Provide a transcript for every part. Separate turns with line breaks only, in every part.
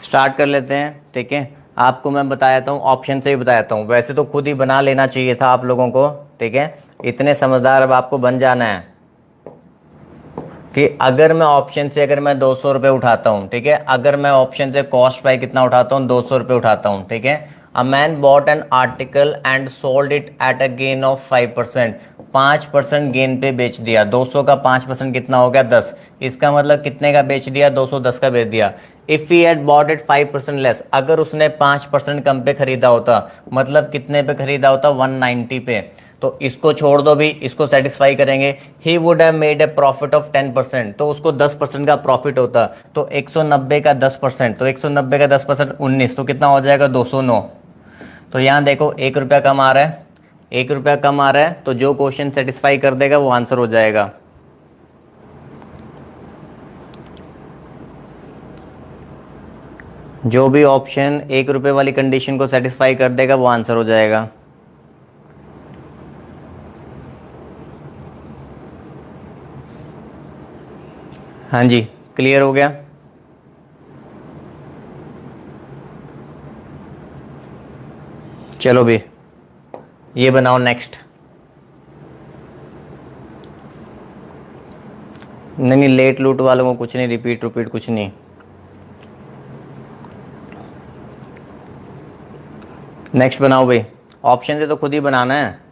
Start कर लेते हैं, ठीक है। आपको मैं बताता हूँ, ऑप्शन से ही बताता हूँ, वैसे तो खुद ही बना लेना चाहिए था आप लोगों को, ठीक है। इतने समझदार अब आपको बन जाना है कि अगर मैं ऑप्शन से, अगर मैं 200 रुपये उठाता हूँ, ठीक है, अगर मैं ऑप्शन से कॉस्ट प्राइस कितना उठाता हूँ, 200 रुपये उठाता हूँ, ठीक है। अ man bought an article and sold it at a gain of 5%, 5% gain पे बेच दिया। 200 का 5% कितना हो गया, 10। इसका मतलब कितने का बेच दिया, 210 का बेच दिया। If he had bought it 5% less, अगर उसने 5% कम पे खरीदा होता, मतलब कितने पे खरीदा होता, 190 पे, तो इसको छोड़ दो भी, इसको सेटिस्फाई करेंगे। ही would have made a profit of 10%, तो उसको 10% का प्रॉफिट होता। तो 190 का 10%, तो 190 का 10% 19, तो कितना हो जाएगा, 209। तो यहाँ देखो 1 रुपया कम आ रहा है, 1 रुपया कम आ रहा है, तो जो क्वेश्चन सेटिस्फाई कर देगा वो आंसर हो जाएगा। जो भी ऑप्शन 1 रुपये वाली कंडीशन को सेटिस्फाई कर देगा वो आंसर हो जाएगा। हाँ जी, क्लियर हो गया। चलो भी, ये बनाओ नेक्स्ट। नहीं नहीं, लेट लूट वालों को कुछ नहीं, रिपीट रिपीट कुछ नहीं। नेक्स्ट बनाओ भाई, ऑप्शन से तो खुद ही बनाना है।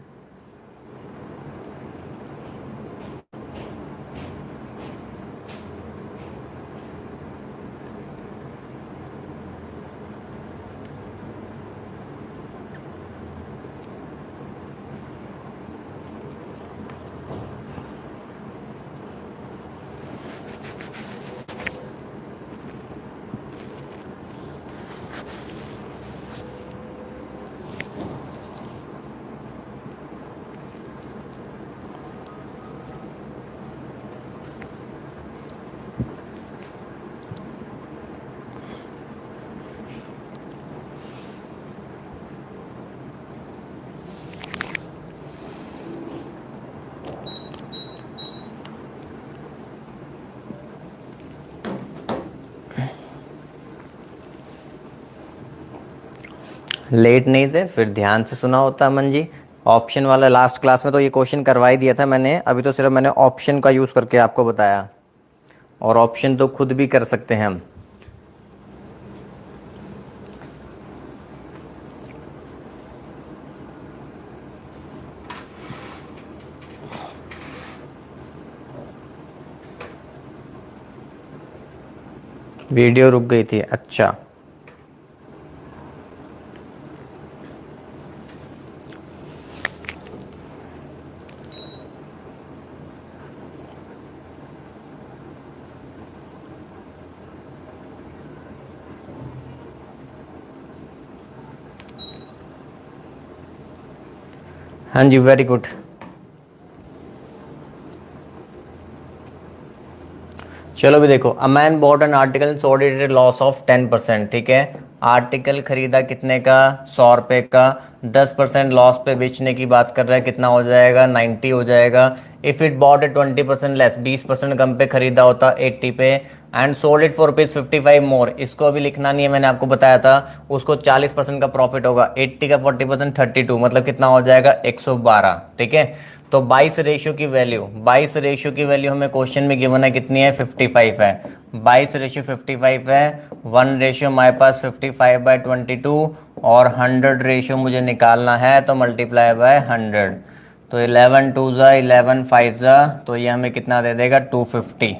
लेट नहीं थे, फिर ध्यान से सुना होता अमन जी। ऑप्शन वाला लास्ट क्लास में तो ये क्वेश्चन करवा ही दिया था मैंने, अभी तो सिर्फ मैंने ऑप्शन का यूज़ करके आपको बताया, और ऑप्शन तो खुद भी कर सकते हैं हम। वीडियो रुक गई थी, अच्छा। हाँ जी, वेरी गुड। चलो भी देखो, a man bought an article and sold it at loss of 10%, ठीक है। आर्टिकल खरीदा कितने का, 100 रुपये का, 10% लॉस पे बेचने की बात कर रहा है, कितना हो जाएगा, 90 हो जाएगा। If it bought at 20% less, 20% कम पे खरीदा होता, 80 पे, एंड सोल्ड इट फॉर ₹55 मोर, इसको अभी लिखना नहीं है, मैंने आपको बताया था, उसको 40% का प्रॉफिट होगा। 80 का 40% 32, मतलब कितना हो जाएगा, 112, ठीक है। तो 22 रेशियो की वैल्यू हमें क्वेश्चन में गिवन है, कितनी है, 55 है। 22 रेशियो 55 है। 1 रेशियो हमारे पास 55/22, और 100 रेशियो मुझे निकालना है, तो मल्टीप्लाई बाय 100। तो 11 टू ज़ा 11 5 ज़ा, तो ये हमें कितना दे देगा, 250,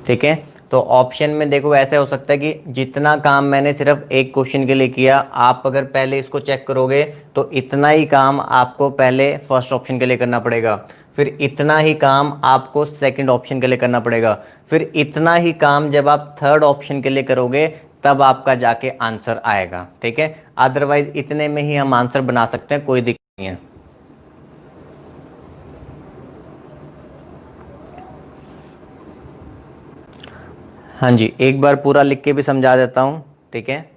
ठीक है। तो ऑप्शन में देखो ऐसे हो सकता है कि जितना काम मैंने सिर्फ एक क्वेश्चन के लिए किया, आप अगर पहले इसको चेक करोगे तो इतना ही काम आपको पहले फर्स्ट ऑप्शन के लिए करना पड़ेगा, फिर इतना ही काम आपको सेकंड ऑप्शन के लिए करना पड़ेगा, फिर इतना ही काम जब आप थर्ड ऑप्शन के लिए करोगे तब आपका जाके आंसर आएगा, ठीक है। अदरवाइज इतने में ही हम आंसर बना सकते हैं, कोई दिक्कत नहीं है। हाँ जी, एक बार पूरा लिख के भी समझा देता हूँ, ठीक है।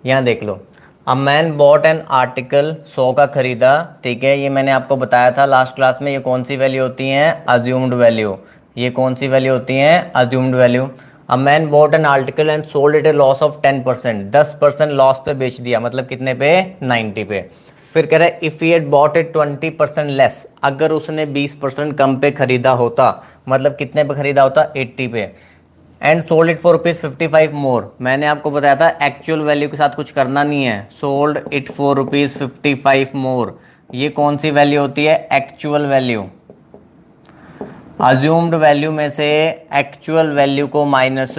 यहाँ देख लो, a man bought an article, 100 का खरीदा, ठीक है। ये मैंने आपको बताया था लास्ट क्लास में, ये कौन सी वैल्यू होती है, अज्यूम्ड वैल्यू। ये कौन सी वैल्यू होती है? Assumed value. A man bought an article and sold it A loss of 10%, 10% loss पे बेच दिया, मतलब कितने पे? 90 पे। फिर कह रहा है if he had bought it 20% less, अगर उसने 20% कम पे खरीदा होता, मतलब कितने पे खरीदा होता? 80 पे। एंड सोल्ड इट फॉर ₹55 मोर, मैंने आपको बताया था एक्चुअल वैल्यू के साथ कुछ करना नहीं है। सोल्ड इट फॉर ₹55 मोर, ये कौन सी वैल्यू होती है? Actual value. अज्यूम्ड वैल्यू में से एक्चुअल वैल्यू को माइनस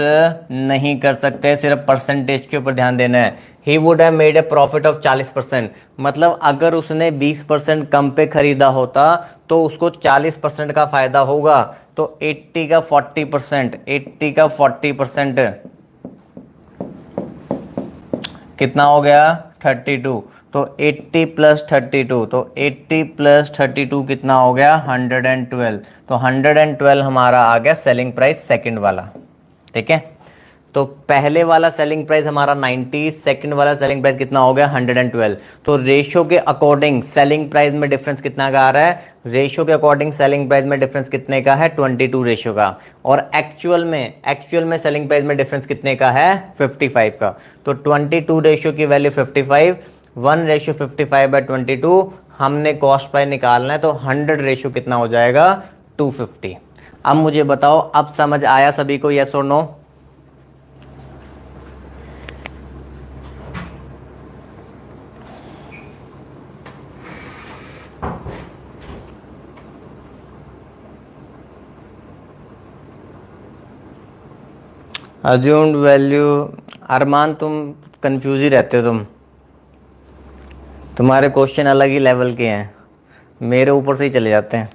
नहीं कर सकते, सिर्फ परसेंटेज के ऊपर ध्यान देना है। ही would have made a profit of 40%, मतलब अगर उसने 20% कम पे खरीदा होता तो उसको 40% का फायदा होगा। तो 80 का 40%, 80 का 40% कितना हो गया? 32। तो 80 प्लस 32, तो 80 प्लस 32 कितना हो गया? 112। तो 112 हमारा आ गया सेलिंग प्राइस सेकंड वाला। ठीक है, तो पहले वाला सेलिंग प्राइस हमारा 90, सेकंड वाला सेलिंग प्राइस कितना हो गया? 112। तो रेशियो के अकॉर्डिंग सेलिंग प्राइस में डिफरेंस कितना का आ रहा है? रेशियो के अकॉर्डिंग सेलिंग प्राइस में डिफरेंस कितने का है? 22 रेशियो का। और एक्चुअल में सेलिंग प्राइस में डिफरेंस कितने का है? 55 का। तो 22 रेशियो की वैल्यू 55, 1 रेशियो 55/22। हमने कॉस्ट प्राइस निकालना है, तो 100 रेशियो कितना हो जाएगा? 250। अब मुझे बताओ, अब समझ आया सभी को? यस और नो? अज्यूम्ड वैल्यू, अरमान तुम कंफ्यूज ही रहते हो, तुम्हारे क्वेश्चन अलग ही लेवल के हैं, मेरे ऊपर से ही चले जाते हैं।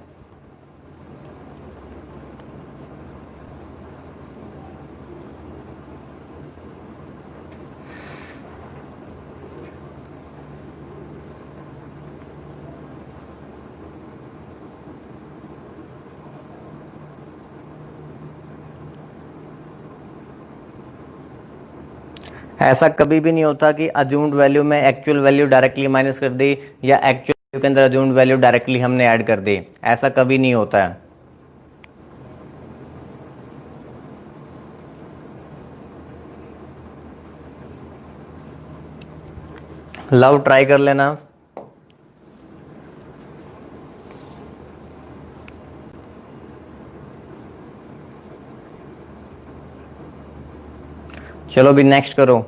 ऐसा कभी भी नहीं होता कि अज्यूम्ड वैल्यू में एक्चुअल वैल्यू डायरेक्टली माइनस कर दी, या एक्चुअल वैल्यू के अंदर अज्यूम्ड वैल्यू डायरेक्टली हमने ऐड कर दी, ऐसा कभी नहीं होता है। लव ट्राई कर लेना। चलो अभी नेक्स्ट करो।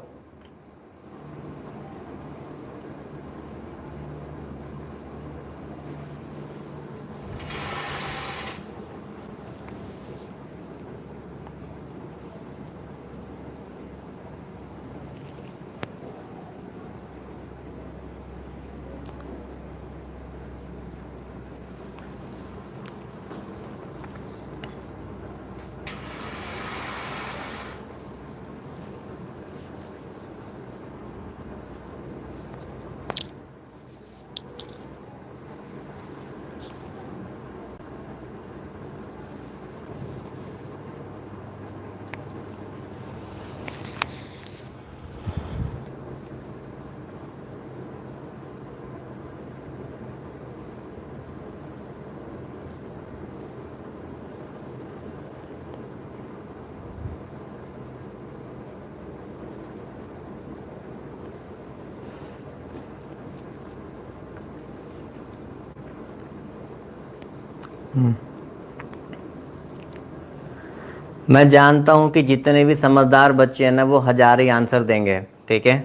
मैं जानता हूं कि जितने भी समझदार बच्चे हैं ना, वो 1000 ही आंसर देंगे, ठीक है,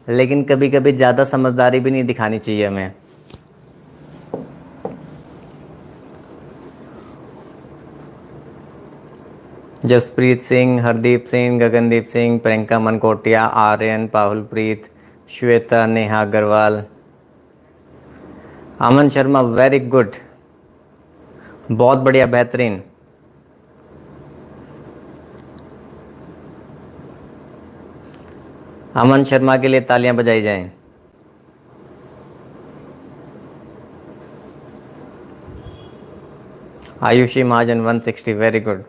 लेकिन कभी कभी ज़्यादा समझदारी भी नहीं दिखानी चाहिए हमें। जसप्रीत सिंह, हरदीप सिंह, गगनदीप सिंह, प्रियंका मनकोटिया, आर्यन, पाहुलप्रीत, श्वेता, नेहा अग्रवाल, अमन शर्मा, वेरी गुड, बहुत बढ़िया, बेहतरीन। अमन शर्मा के लिए तालियां बजाई जाएं। आयुषी महाजन 160, वेरी गुड।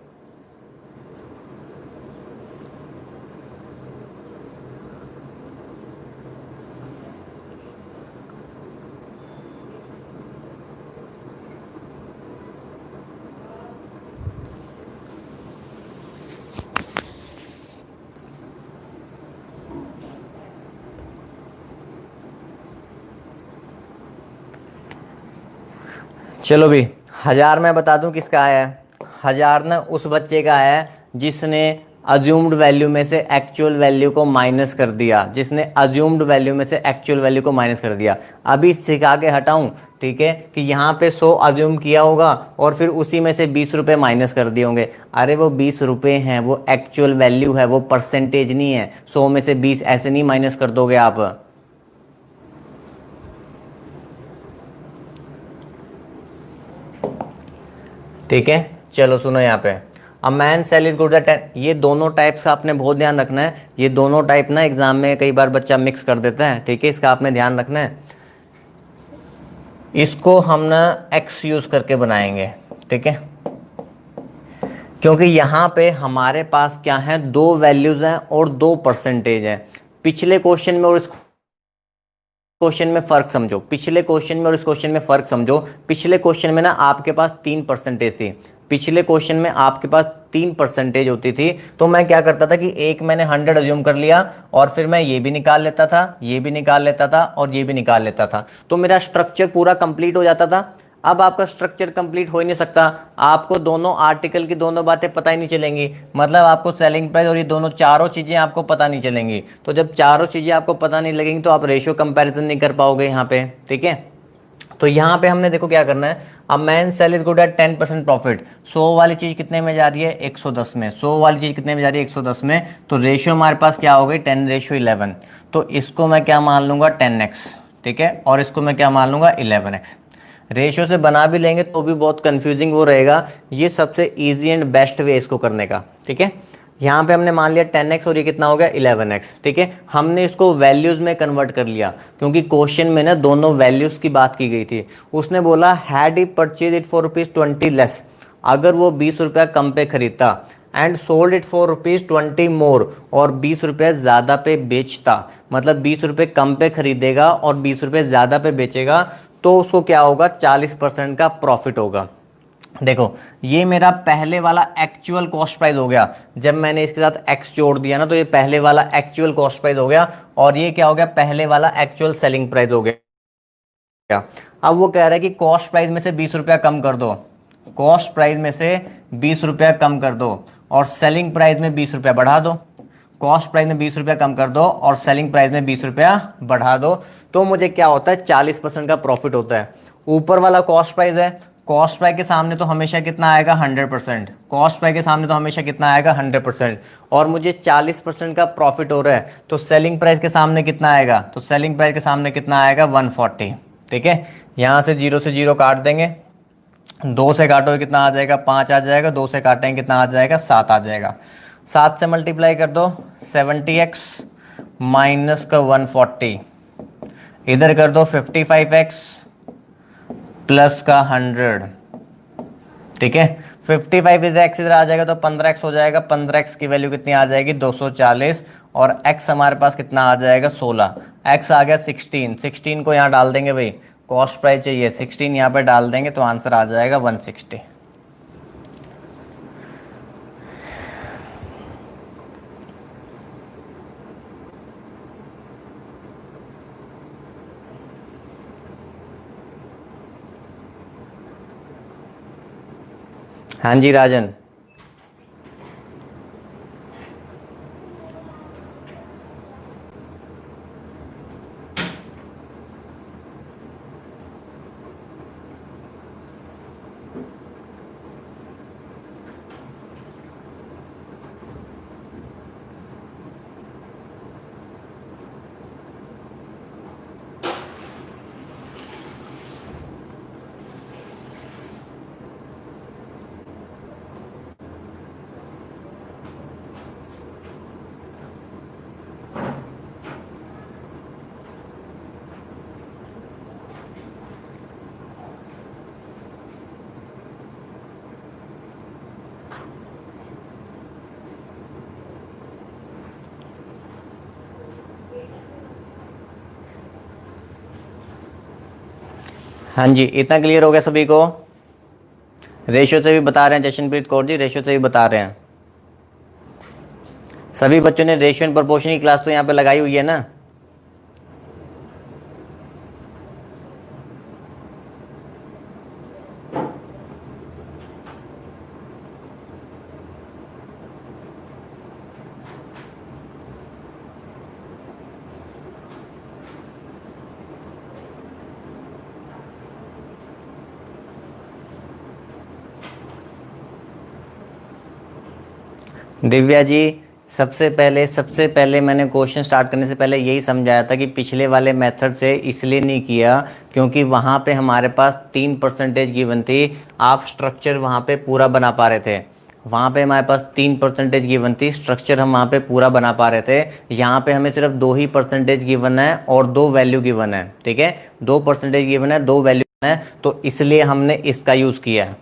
चलो भी, 1000 मैं बता दूं किसका आया है। 1000 ना उस बच्चे का आया है जिसने अज्यूम्ड वैल्यू में से एक्चुअल वैल्यू को माइनस कर दिया, जिसने अज्यूम्ड वैल्यू में से एक्चुअल वैल्यू को माइनस कर दिया। अभी सिखा के हटाऊं, ठीक है, कि यहाँ पे 100 अज्यूम किया होगा और फिर उसी में से 20 रुपए माइनस कर दिए होंगे। अरे वो 20 रुपए हैं, वो एक्चुअल वैल्यू है, वो परसेंटेज नहीं है। 100 में से 20 ऐसे नहीं माइनस कर दोगे आप। ठीक है, चलो सुनो यहाँ पे, a man sell is good at 10। ये दोनों टाइप्स का आपने बहुत ध्यान रखना है। ये दोनों टाइप ना एग्जाम में कई बार बच्चा मिक्स कर देता है, ठीक है, इसका आपने ध्यान रखना है। इसको हम ना एक्स यूज करके बनाएंगे, ठीक है, क्योंकि यहाँ पे हमारे पास क्या है, दो वैल्यूज हैं और दो परसेंटेज है। पिछले क्वेश्चन में और इस क्वेश्चन में फर्क समझो, पिछले क्वेश्चन में और इस क्वेश्चन में फर्क समझो। पिछले क्वेश्चन में ना आपके पास 3% थी, पिछले क्वेश्चन में आपके पास 3% होती थी। तो मैं क्या करता था कि एक मैंने 100 अज्यूम कर लिया और फिर मैं ये भी निकाल लेता था, ये भी निकाल लेता था और ये भी निकाल लेता था, तो मेरा स्ट्रक्चर पूरा कंप्लीट हो जाता था। अब आपका स्ट्रक्चर कंप्लीट हो ही नहीं सकता, आपको दोनों आर्टिकल की दोनों बातें पता ही नहीं चलेंगी। मतलब आपको सेलिंग प्राइस और ये दोनों चारों चीजें आपको पता नहीं चलेंगी। तो जब चारों चीजें आपको पता नहीं लगेंगी तो आप रेशियो कंपैरिजन नहीं कर पाओगे यहाँ पे, ठीक है। तो यहाँ पे हमने देखो क्या करना है, अब man sell is good at 10% profit. 100 वाली चीज कितने में जा रही है, 110 में। 100 वाली चीज कितने में जा रही है, 110 में। तो रेशियो हमारे पास क्या हो गई, 10:11। तो इसको मैं क्या मान लूंगा, 10x, ठीक है, और इसको मैं क्या मान लूंगा, 11x। रेशियो से बना भी लेंगे तो भी बहुत कंफ्यूजिंग वो रहेगा। ये सबसे इजी एंड बेस्ट वे इसको करने का, ठीक है। यहाँ पे हमने मान लिया 10x और ये कितना हो गया, 11x, ठीक है। हमने इसको वैल्यूज में कन्वर्ट कर लिया क्योंकि क्वेश्चन में ना दोनों वैल्यूज की बात की गई थी। उसने बोला had he purchase it for ₹20 less, अगर वो 20 रुपया कम पे खरीदता, एंड सोल्ड इट फॉर ₹20 मोर, और 20 रुपये ज्यादा पे बेचता, मतलब 20 रुपये कम पे खरीदेगा और 20 रुपये ज्यादा पे बेचेगा, तो उसको क्या होगा, 40% का प्रॉफिट होगा। देखो ये मेरा पहले वाला एक्चुअल कॉस्ट प्राइस हो गया, जब मैंने इसके साथ एक्स जोड़ दिया ना तो ये पहले वाला एक्चुअल कॉस्ट प्राइस हो गया, और ये क्या हो गया, पहले वाला एक्चुअल सेलिंग प्राइस हो गया। अब वो कह रहा है कि कॉस्ट प्राइस में से 20 रुपया कम कर दो, कॉस्ट प्राइस में से 20 रुपया कम कर दो और सेलिंग प्राइस में 20 रुपया बढ़ा दो। कॉस्ट प्राइस में 20 रुपया कम कर दो और सेलिंग प्राइस में 20 रुपया बढ़ा दो, तो मुझे क्या होता है, 40% का प्रॉफिट होता है। ऊपर वाला कॉस्ट प्राइस है, कॉस्ट प्राइस के सामने तो हमेशा कितना आएगा, 100%। कॉस्ट प्राइस के सामने तो हमेशा कितना आएगा, 100%, और मुझे 40% का प्रॉफिट हो रहा है, तो सेलिंग प्राइस के सामने कितना आएगा, तो सेलिंग प्राइस के सामने कितना आएगा, 140, ठीक है। यहां से 0 से 0 काट देंगे, 2 से काटोगे कितना आ जाएगा, 5 आ जाएगा, 2 से काटेंगे कितना आ जाएगा, 7 आ जाएगा। 7 से मल्टीप्लाई कर दो, 70x माइनस का 140, इधर कर दो 55x प्लस का 100, ठीक है। 55 इधर x इधर आ जाएगा तो 15x हो जाएगा, 15x की वैल्यू कितनी आ जाएगी, 240, और x हमारे पास कितना आ जाएगा, 16, x आ गया 16, 16 को यहाँ डाल देंगे भाई, कॉस्ट प्राइस चाहिए, 16 यहाँ पे डाल देंगे तो आंसर आ जाएगा 160। हाँ जी राजन, हाँ जी, इतना क्लियर हो गया सभी को। रेशियो से भी बता रहे हैं जशनप्रीत कौर जी, रेशियो से भी बता रहे हैं। सभी बच्चों ने रेशियो एंड प्रोपोर्शन की क्लास तो यहाँ पे लगाई हुई है ना। दिव्या जी, सबसे पहले मैंने क्वेश्चन स्टार्ट करने से पहले यही समझाया था कि पिछले वाले मेथड से इसलिए नहीं किया क्योंकि वहाँ पे हमारे पास 3% गिवन थी, आप स्ट्रक्चर वहाँ पे पूरा बना पा रहे थे। वहाँ पे हमारे पास 3% गिवन थी, स्ट्रक्चर हम वहाँ पे पूरा बना पा रहे थे। यहाँ पे हमें सिर्फ 2 ही परसेंटेज गिवन है और 2 वैल्यू गिवन है, ठीक है। 2% गिवन है, 2 वैल्यू है, तो इसलिए हमने इसका यूज किया है।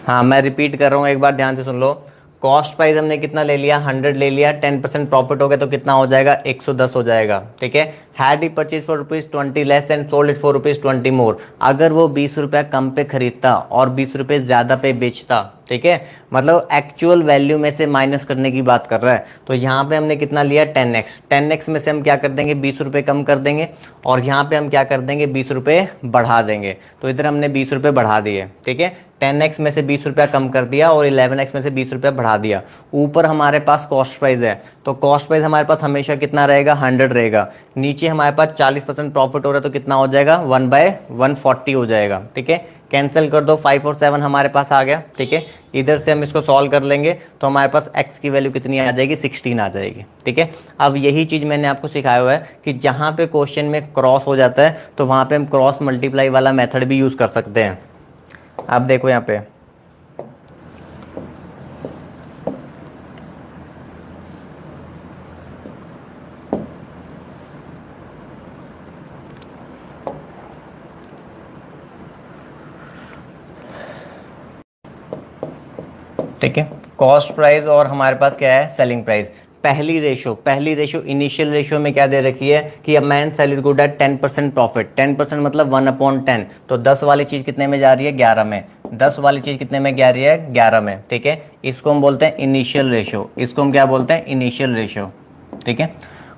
हाँ, मैं रिपीट कर रहा हूँ, एक बार ध्यान से सुन लो। कॉस्ट प्राइस हमने कितना ले लिया, 100 ले लिया, 10% प्रॉफिट हो गया तो कितना हो जाएगा, 110 हो जाएगा, ठीक है। Had he purchase for ₹20 less and sold it for ₹20 मोर, अगर वो 20 रुपया कम पे खरीदता और 20 रुपये ज्यादा पे बेचता, ठीक है, मतलब एक्चुअल वैल्यू में से माइनस करने की बात कर रहा है, तो यहाँ पे हमने कितना लिया 10x। 10x में से हम क्या कर देंगे, 20 रुपये कम कर देंगे और यहाँ पे हम क्या कर देंगे, 20 रुपये बढ़ा देंगे, तो इधर हमने 20 रुपये बढ़ा दिए, ठीक है। 10x में से 20 रुपया कम कर दिया और 11x में से 20 रुपया बढ़ा दिया। ऊपर हमारे पास कॉस्ट प्राइस है, तो कॉस्ट प्राइस हमारे पास हमेशा कितना रहेगा, 100 रहेगा। नीचे हमारे पास 40% प्रॉफिट हो रहा है तो कितना हो जाएगा, 1/140 हो जाएगा, ठीक है। कैंसिल कर दो, 5 और 7 हमारे पास आ गया, ठीक है। इधर से हम इसको सॉल्व कर लेंगे तो हमारे पास x की वैल्यू कितनी आ जाएगी, 16 आ जाएगी, ठीक है। अब यही चीज मैंने आपको सिखाया हुआ है कि जहां पे क्वेश्चन में क्रॉस हो जाता है तो वहां पे हम क्रॉस मल्टीप्लाई वाला मेथड भी यूज कर सकते हैं। अब देखो यहाँ पे, ठीक है, कॉस्ट प्राइस और हमारे पास क्या है, सेलिंग प्राइस। पहली रेशो इनिशियल रेशो में क्या दे रखी है कि a man sell is good at 10% profit. 10% मतलब 1/10, तो 10 वाली चीज कितने में जा रही है, 11 में। 10 वाली चीज कितने में जा रही है, 11 में, ठीक है। इसको हम बोलते हैं इनिशियल रेशो, इसको हम क्या बोलते हैं, इनिशियल रेशो, ठीक है।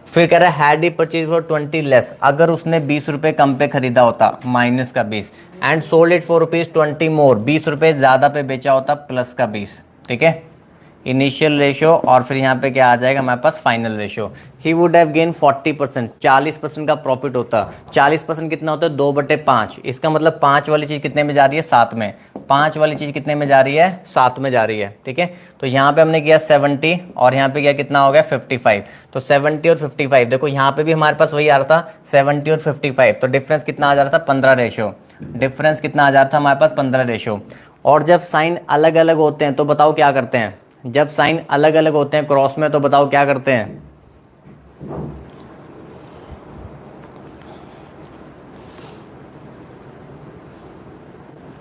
फिर कह रहा है had he purchase for 20 less, अगर उसने 20 रुपए कम पे खरीदा होता, माइनस का 20, एंड सोल्ड इट फॉर ₹20 मोर, 20 रुपए ज्यादा पे बेचा होता, प्लस का 20, ठीक है। इनिशियल रेशो और फिर यहाँ पे क्या आ जाएगा हमारे पास, final ratio. He would have gain 40%, 40% का प्रॉफिट होता। 40% कितना होता है, 2/5। इसका मतलब 5 वाली चीज कितने में जा रही है, 7 में। 5 वाली चीज कितने में जा रही है, 7 में जा रही है, ठीक है। तो यहाँ पे हमने किया 70 और यहाँ पे क्या कितना हो गया, 55। तो 70 और 55, देखो यहाँ पे भी हमारे पास वही आ रहा था, 70 और 55, तो डिफरेंस कितना आ जा रहा था, 15 रेशो। डिफरेंस कितना आ जा रहा था हमारे पास, 15 रेशो। और जब साइन अलग अलग होते हैं तो बताओ क्या करते हैं, जब साइन अलग अलग होते हैं क्रॉस में तो बताओ क्या करते हैं।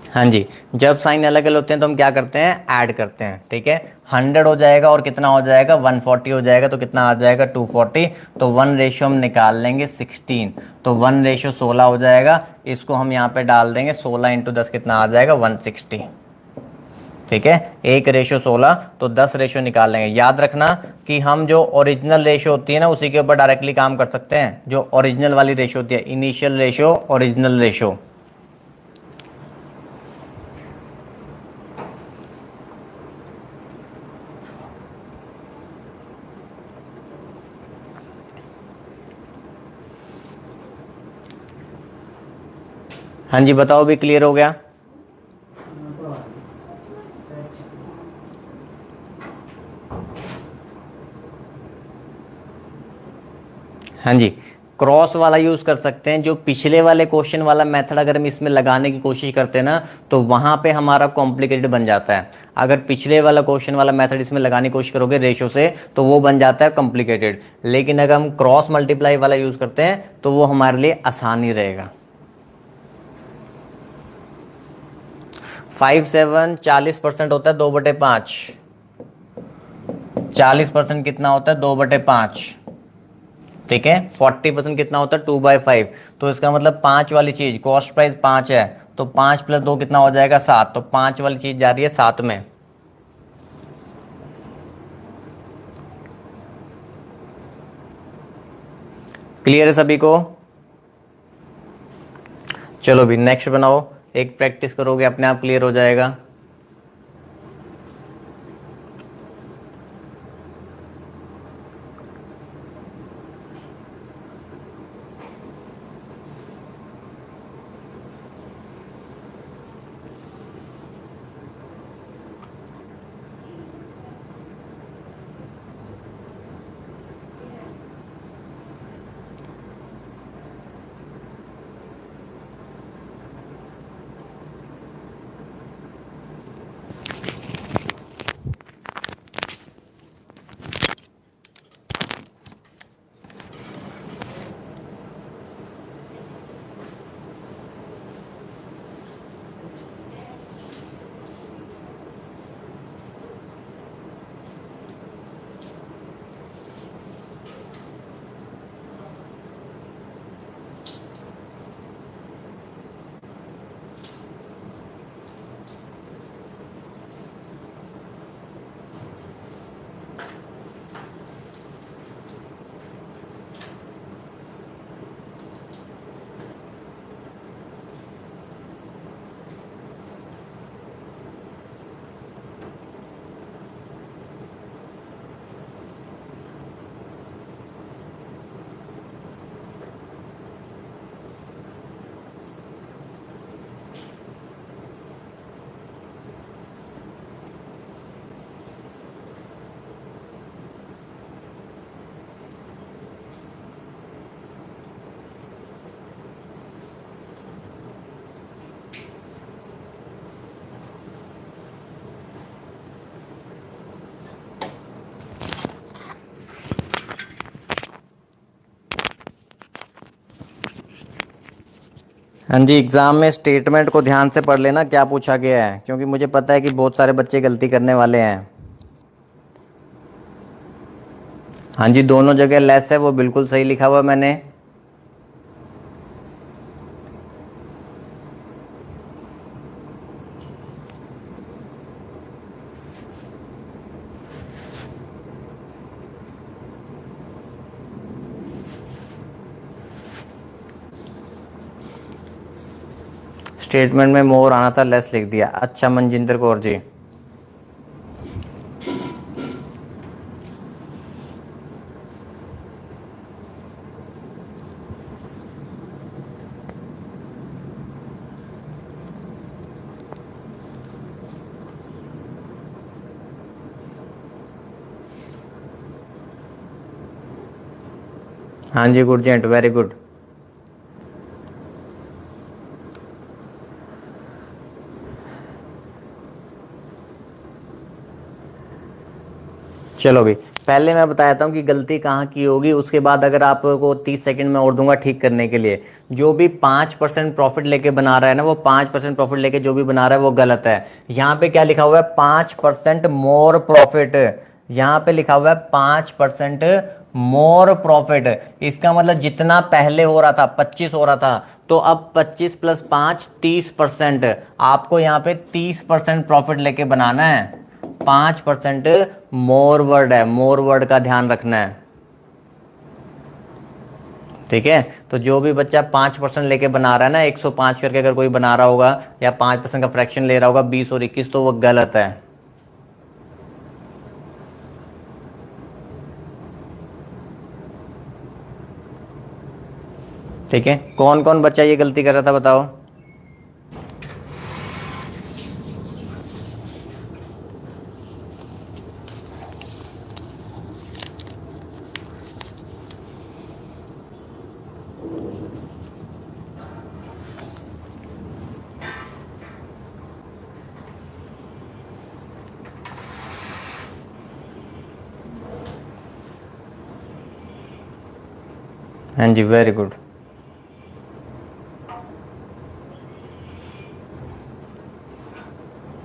हाँ जी, जब साइन अलग अलग होते हैं तो हम क्या करते हैं, ऐड करते हैं, ठीक है। 100 हो जाएगा और कितना हो जाएगा, 140 हो जाएगा, तो कितना आ जाएगा, 240। तो 1 रेशो हम निकाल लेंगे 16, तो 1 रेशो 16 हो जाएगा। इसको हम यहाँ पे डाल देंगे, 16 इंटू 10 कितना आ जाएगा, 160, ठीक है। 1 रेशो 16, तो 10 रेशो निकाल लेंगे। याद रखना कि हम जो ओरिजिनल रेशो होती है ना उसी के ऊपर डायरेक्टली काम कर सकते हैं, जो ओरिजिनल वाली रेशो होती है, इनिशियल रेशो, ओरिजिनल रेशो। हाँ जी, बताओ, भी क्लियर हो गया। हाँ जी, क्रॉस वाला यूज कर सकते हैं। जो पिछले वाले क्वेश्चन वाला मेथड अगर हम इसमें लगाने की कोशिश करते हैं ना तो वहां पे हमारा कॉम्प्लिकेटेड बन जाता है। अगर पिछले वाला क्वेश्चन वाला मेथड इसमें लगाने की कोशिश करोगे रेशो से तो वो बन जाता है कॉम्प्लिकेटेड, लेकिन अगर हम क्रॉस मल्टीप्लाई वाला यूज करते हैं तो वो हमारे लिए आसान ही रहेगा। 5/7 40% होता है, 2/5। 40% कितना होता है, 2/5, ठीक है। 40% कितना होता है, 2/5। तो इसका मतलब 5 वाली चीज, कॉस्ट प्राइस 5 है, तो 5 + 2 कितना हो जाएगा, 7। तो 5 वाली चीज जा रही है 7 में। क्लियर है सभी को। चलो भी नेक्स्ट बनाओ, एक प्रैक्टिस करोगे अपने आप क्लियर हो जाएगा। हाँ जी, एग्जाम में स्टेटमेंट को ध्यान से पढ़ लेना क्या पूछा गया है, क्योंकि मुझे पता है कि बहुत सारे बच्चे गलती करने वाले हैं। हाँ जी, दोनों जगह लेस है, वो बिल्कुल सही लिखा हुआ है मैंने। स्टेटमेंट में मोर आना था, लेस लिख दिया। अच्छा मनजिंदर कौर जी। हाँ जी गुडजेंट, वेरी गुड। चलो भी, पहले मैं बताता हूँ कि गलती कहाँ की होगी, उसके बाद अगर आपको 30 सेकंड में और दूंगा ठीक करने के लिए। जो भी 5% प्रॉफिट लेके बना रहा है ना, वो 5% प्रॉफिट लेके जो भी बना रहा है वो गलत है। यहाँ पे क्या लिखा हुआ है? 5% मोर प्रॉफिट। यहाँ पे लिखा हुआ है 5% मोर प्रॉफिट। इसका मतलब जितना पहले हो रहा था 25 हो रहा था, तो अब 25 + 5 30%। आपको यहाँ पे 30% प्रॉफिट लेके बनाना है। 5% मोर वर्ड है, मोर वर्ड का ध्यान रखना है, ठीक है। तो जो भी बच्चा 5% लेके बना रहा है ना, 105 करके अगर कोई बना रहा होगा या 5% का फ्रैक्शन ले रहा होगा 20 और 21, तो वो गलत है, ठीक है। कौन कौन बच्चा ये गलती कर रहा था बताओ। हाँ जी, वेरी गुड।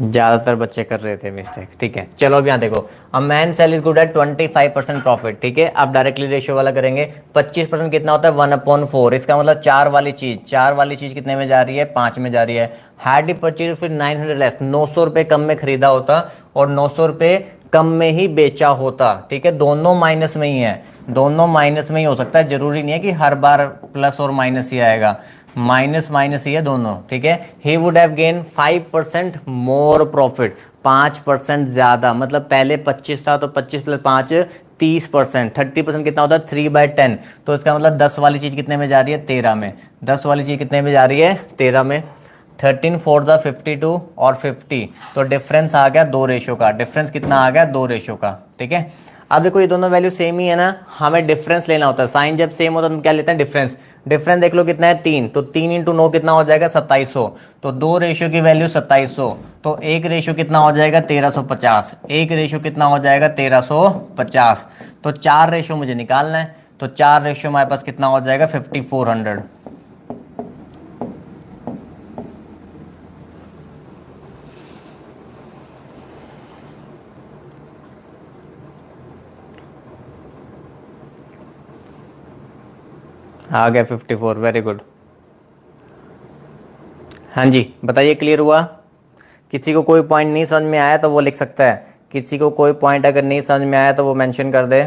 ज्यादातर बच्चे कर रहे थे मिस्टेक, ठीक है। चलो अब यहाँ देखो, a man sell is good at 25% profit, ठीक है। अब डायरेक्टली रेशियो वाला करेंगे। 25% कितना होता है? 1/4। इसका मतलब चार वाली चीज कितने में जा रही है? 5 में जा रही है। हैड ही परचेज फिर 900 लेस, 900 रुपये कम में खरीदा होता और 900 रुपये कम में ही बेचा होता, ठीक है। दोनों माइनस में ही है, दोनों माइनस में ही हो सकता है, जरूरी नहीं है कि हर बार प्लस और माइनस ही आएगा। माइनस माइनस ही है दोनों, ठीक है। ही would have gain 5% more profit, 5% ज्यादा, मतलब पहले 25 था तो 25 + 5 30%। 30% कितना होता है? 3/10। तो इसका मतलब 10 वाली चीज कितने में जा रही है? 13 में। 10 वाली चीज कितने में जा रही है? 13 में। 13 4 द 52 और 50, तो डिफरेंस आ गया 2 रेशो का। डिफरेंस कितना आ गया? 2 रेशो का, ठीक है। अब देखो ये दोनों वैल्यू सेम ही है ना, हमें डिफरेंस लेना होता है। साइन जब सेम होता है तो हम क्या लेते हैं? डिफरेंस। डिफरेंस देख लो कितना है? 3, तो 3 × 9 कितना हो जाएगा? 2700। तो 2 रेशो की वैल्यू 2700, तो एक रेशो कितना हो जाएगा? 1350। एक रेशो कितना हो जाएगा? 1350। तो 4 रेशो मुझे निकालना है, तो 4 रेशो हमारे पास कितना हो जाएगा? 5400। आ गया 54, वेरी गुड। हाँ जी बताइए, क्लियर हुआ? किसी को कोई पॉइंट नहीं समझ में आया तो वो लिख सकता है। किसी को कोई पॉइंट अगर नहीं समझ में आया तो वो मेंशन कर दे।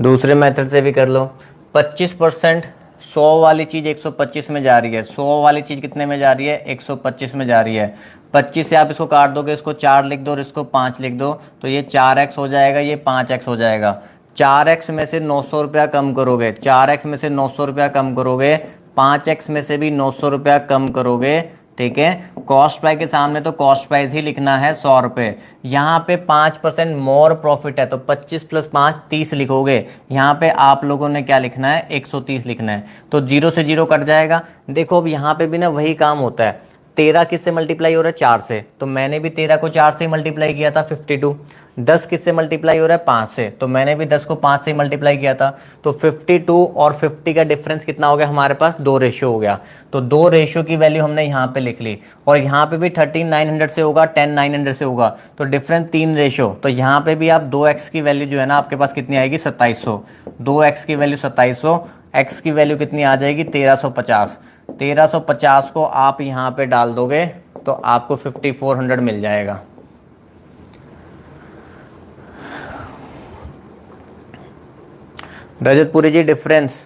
दूसरे मेथड से भी कर लो। 25%, 100 वाली चीज 125 में जा रही है, 100 वाली चीज कितने में जा रही है? 125 में जा रही है। 25 से आप इसको काट दोगे, इसको 4 लिख दो और इसको 5 लिख दो, तो ये 4x हो जाएगा, ये 5x हो जाएगा। 4x में से 900 रुपया कम करोगे, 4x में से 900 रुपया कम करोगे, 5x में से भी 900 रुपया कम करोगे, ठीक है। कॉस्ट प्राइस के सामने तो कॉस्ट प्राइस ही लिखना है, 100 रुपए। यहाँ पे 5% मोर प्रॉफिट है, तो 25 + 5 30 लिखोगे। यहाँ पे आप लोगों ने क्या लिखना है? 130 लिखना है। तो 0 से 0 कट जाएगा। देखो अब यहाँ पे भी ना वही काम होता है। 13 किससे मल्टीप्लाई हो रहा है? 4 से, तो मैंने भी 13 को 4 से मल्टीप्लाई किया था, 52। 10 किससे मल्टीप्लाई हो रहा है? 5 से। तो मैंने भी 10 को 5 से मल्टीप्लाई किया था। तो 52 और 50 का डिफरेंस कितना हो गया हमारे पास? 2 रेशियो हो गया। तो 2 रेशियो की वैल्यू हमने यहाँ पे लिख ली। और यहाँ पे भी 13 900 से होगा, 10 900 से होगा, तो डिफरेंस 3 रेशियो। तो यहाँ पे भी आप 2x की वैल्यू जो है ना आपके पास कितनी आएगी? 2700। 2x की वैल्यू 2700, x की वैल्यू कितनी आ जाएगी? 1350। 1350 को आप यहाँ पे डाल दोगे तो आपको 5400 मिल जाएगा। रजतपुरी जी डिफरेंस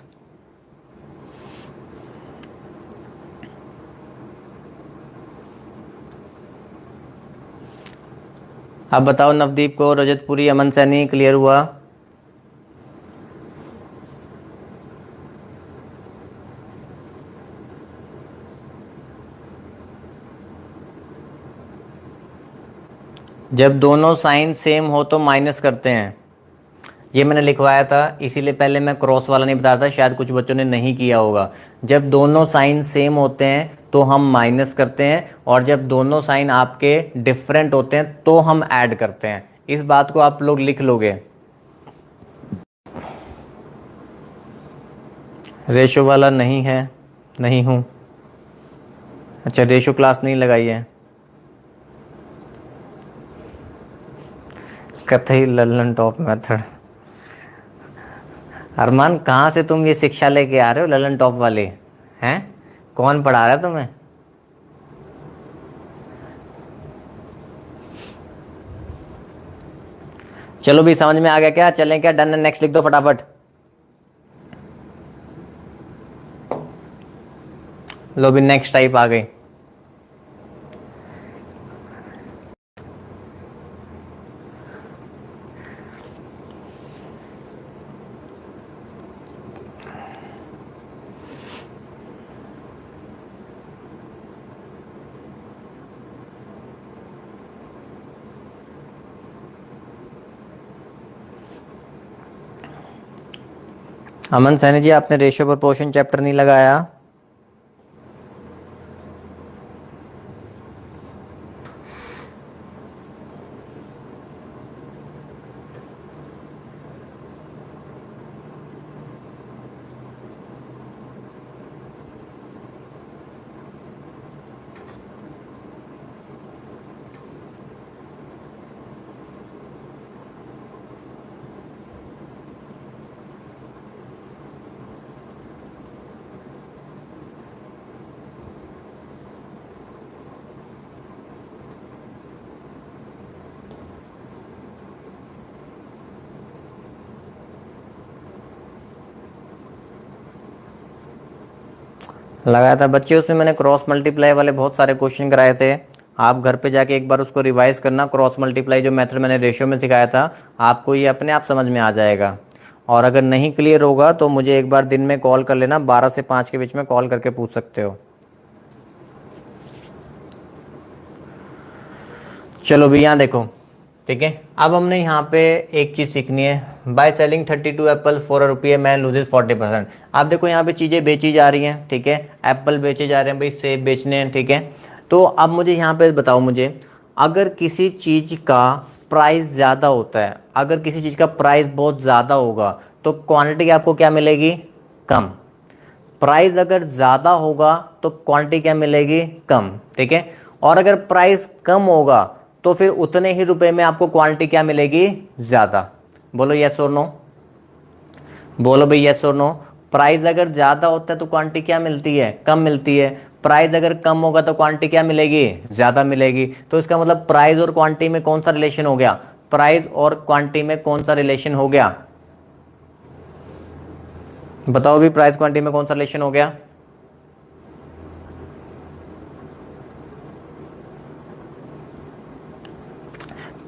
अब बताओ। नवदीप को, रजतपुरी, अमन सैनी क्लियर हुआ? जब दोनों साइन सेम हो तो माइनस करते हैं। ये मैंने लिखवाया था, इसीलिए पहले मैं क्रॉस वाला नहीं बताया था, शायद कुछ बच्चों ने नहीं किया होगा। जब दोनों साइन सेम होते हैं तो हम माइनस करते हैं, और जब दोनों साइन आपके डिफरेंट होते हैं तो हम ऐड करते हैं। इस बात को आप लोग लिख लोगे। रेशो वाला नहीं है? नहीं हूं। अच्छा, रेशो क्लास नहीं लगाई है। कथई लल्लन टॉप मेथड। अरमान, कहाँ से तुम ये शिक्षा लेके आ रहे हो ललन टॉप वाले? हैं? कौन पढ़ा रहा है तुम्हें? चलो भी, समझ में आ गया क्या? चलें क्या? डन। नेक्स्ट लिख दो फटाफट। लो भी, नेक्स्ट टाइप आ गई। अमन सैनी जी, आपने रेशियो प्रोपोर्शन चैप्टर नहीं लगाया? लगाया था बच्चे। उसमें मैंने क्रॉस मल्टीप्लाई वाले बहुत सारे क्वेश्चन कराए थे। आप घर पे जाके एक बार उसको रिवाइज करना। क्रॉस मल्टीप्लाई जो मेथड मैंने रेशियो में सिखाया था, आपको ये अपने आप समझ में आ जाएगा। और अगर नहीं क्लियर होगा तो मुझे एक बार दिन में कॉल कर लेना, 12 से 5 के बीच में कॉल करके पूछ सकते हो। चलो भी, यहाँ देखो, ठीक है। अब हमने यहाँ पे एक चीज सीखनी है। By selling 32 Apple for ₹1 man loses 40%। आप देखो यहाँ पे चीजें बेची जा रही हैं, ठीक है। एप्पल बेचे जा रहे हैं भाई, सेब बेचने हैं, ठीक है। तो अब मुझे यहाँ पे बताओ, मुझे अगर किसी चीज का प्राइस ज्यादा होता है, अगर किसी चीज का प्राइस बहुत ज्यादा होगा तो क्वांटिटी आपको क्या मिलेगी? कम। प्राइस अगर ज्यादा होगा तो क्वांटिटी क्या मिलेगी? कम, ठीक है। और अगर प्राइस कम होगा तो फिर उतने ही रुपए में आपको क्वांटिटी क्या मिलेगी? ज्यादा। बोलो यस और नो। बोलो भाई यस और नो। प्राइस अगर ज्यादा होता है तो क्वांटिटी क्या मिलती है? कम मिलती है। प्राइस अगर कम होगा तो क्वांटिटी क्या मिलेगी? ज्यादा मिलेगी। तो इसका मतलब प्राइस और क्वांटिटी में कौन सा रिलेशन हो गया? प्राइस और क्वांटिटी में कौन सा रिलेशन हो गया? बताओ भी, प्राइस क्वांटिटी में कौन सा रिलेशन हो गया?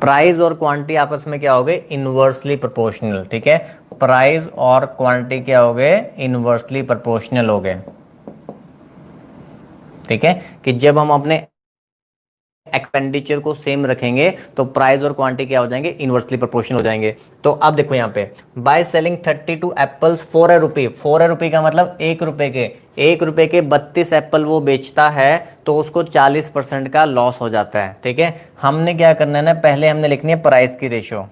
प्राइस और क्वांटिटी आपस में क्या हो गए? इनवर्सली प्रोपोर्शनल, ठीक है। प्राइस और क्वांटिटी क्या हो गए? इनवर्सली प्रोपोर्शनल हो गए, ठीक है। कि जब हम अपने एक्सपेंडिचर को सेम रखेंगे तो प्राइस और क्वांटिटी क्या हो जाएंगे, इनवर्सली प्रोपोर्शनल हो जाएंगे। तो अब देखो यहाँ पे बाय सेलिंग 32 एप्पल्स फॉर ₹1, ₹4 का मतलब ₹1 के 32 एप्पल वो बेचता है तो उसको 40% का लॉस हो जाता है। ठीक है, हमने क्या करना है ना, पहले हमने लिखनी है प्राइस की रेशियो,